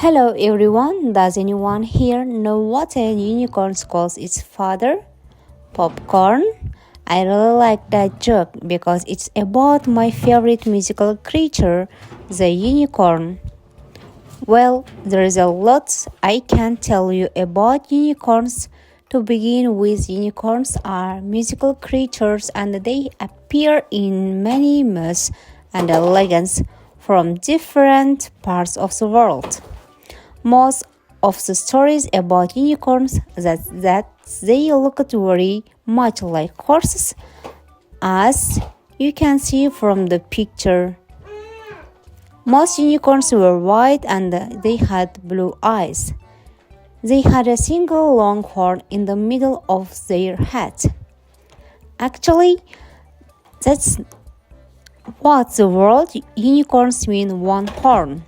Hello everyone, does anyone here know what a unicorn calls its father? Popcorn? I really like that joke because it's about my favorite musical creature, the unicorn. Well, there is a lot I can tell you about unicorns. To begin with, unicorns are musical creatures and they appear in many myths and legends from different parts of the world. Most of the stories about unicorns that they look very much like horses, as you can see from the picture. Most unicorns were white and they had blue eyes. They had a single long horn in the middle of their head. Actually, that's what the word unicorns mean, one horn.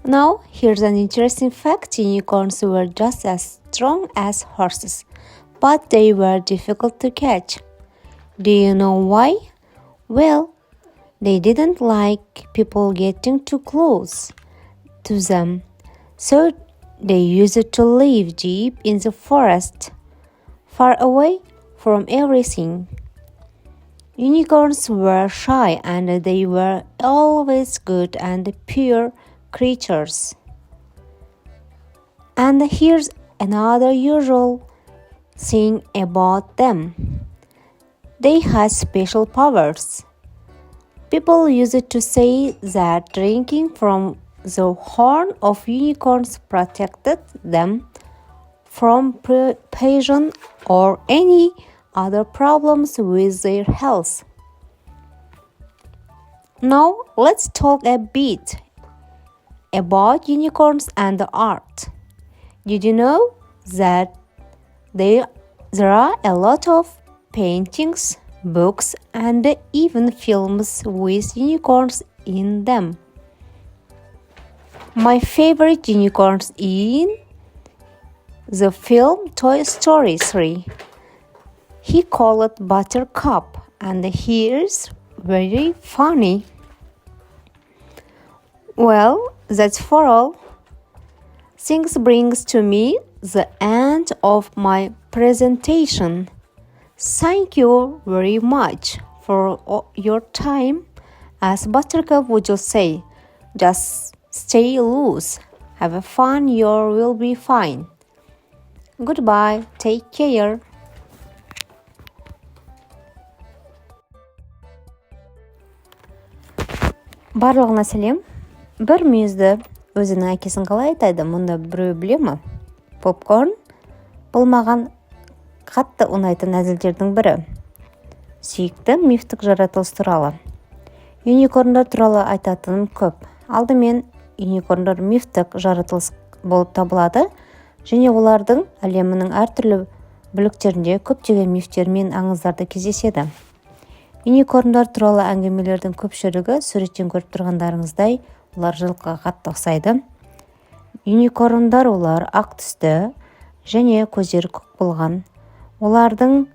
Now, here's an interesting fact. Unicorns were just as strong as horses, but they were difficult to catch. Do you know why? Well, they didn't like people getting too close to them, so they used to live deep in the forest, far away from everything. Unicorns were shy and they were always good and pure creatures. And here's another usual thing about them. They had special powers. People used to say that drinking from the horn of unicorns protected them from poison or any other problems with their health. Now let's talk a bit about unicorns and the art. Did you know that there are a lot of paintings, books, and even films with unicorns in them? My favorite unicorns in the film Toy Story 3. He called it Buttercup, and here's very funny. Well, that's for all. This brings to me the end of my presentation. Thank you very much for your time. As Buttercup would just say, just stay loose. Have fun, you will be fine. Goodbye, take care. Барлығына сәлем. Бір мүйізді өзінің әкесін қалай айтады, мұнда біреу біле ме? Попкорн бұл маған қатты ұнайтын әзілдердің бірі. Сүйікті мифтік жаратылыс туралы. Юникорндар туралы айтатыным көп. Алдымен юникорндар мифтік жаратылыс болып табылады, және олардың әлемінің әртүрлі бөліктерінде көптеген мифтер мен аңыздарды кездеседі. Юникорндар туралы әңгімелердің көпшілігі суреттен көріп тұрғандарыңыздай, олар жылқыға қатты ұқсайды. Юникорндар олар ақ түсті және көздері көк болған. Олардың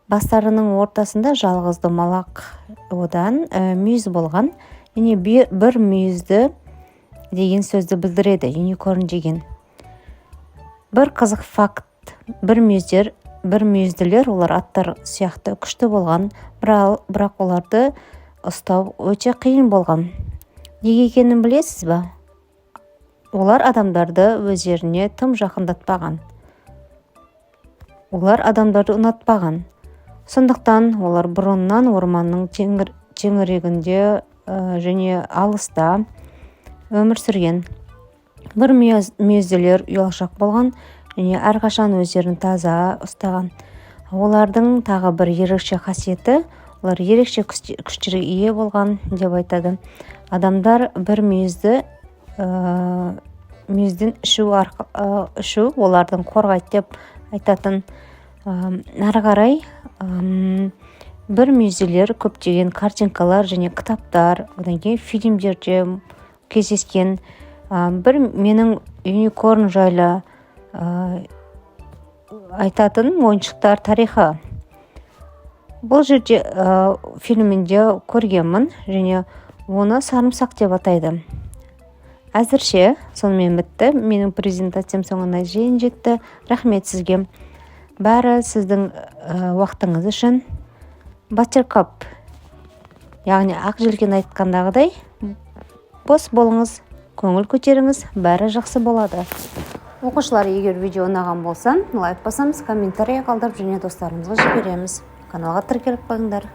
бастарының ортасында жалғыз домалақ одан мүйіз болған. Және бір мүйізді деген сөзді білдіреді, юникорн деген. Бір қызық факт, бір мүйізділер, олар аттар сияқты күшті болған, бірақ оларды ұстау өте қиын болған. Неге екенін білесіз бе? Олар адамдарды өздеріне тым жақындатпаған. Олар адамдарды ұнатпаған. Сондықтан олар бұрыннан орманның теңірегінде және алыста өмір сүрген. Бір мүйізділер ұялшақ болған және әрқашан өздерін таза ұстаған. Олардың тағы бір ерекше қасиеті, олар ерекше күштерге ие болған деп айтады. Адамдар бір мүйізден ішу олардың қорғайды деп айтатын. Әрі қарай бір мүйізділер көптеген картинкалар және кітаптар, одан кейін фильмдерде кездескен. Бір менің юникорн жайлы айтатын ойыншықтар тарихы. Бұл жерде фильмінде көргенмін және оны сарымсақ деп атайды. Әзірше сонымен бітті. Менің презентациям соңына жейін жетті. Рахмет сізге. Бәрі сіздің уақытыңыз үшін. Баттеркап, яғни ақ желкен айтқандағыдай, бос болыңыз, көңіл көтеріңіз, бәрі жақсы болады. Оқушылар, егер видео ұнаған болса, лайк басамыз, комментарий қалдырып және достарымызға жібереміз. Каналға тіркеліп қойыңдар.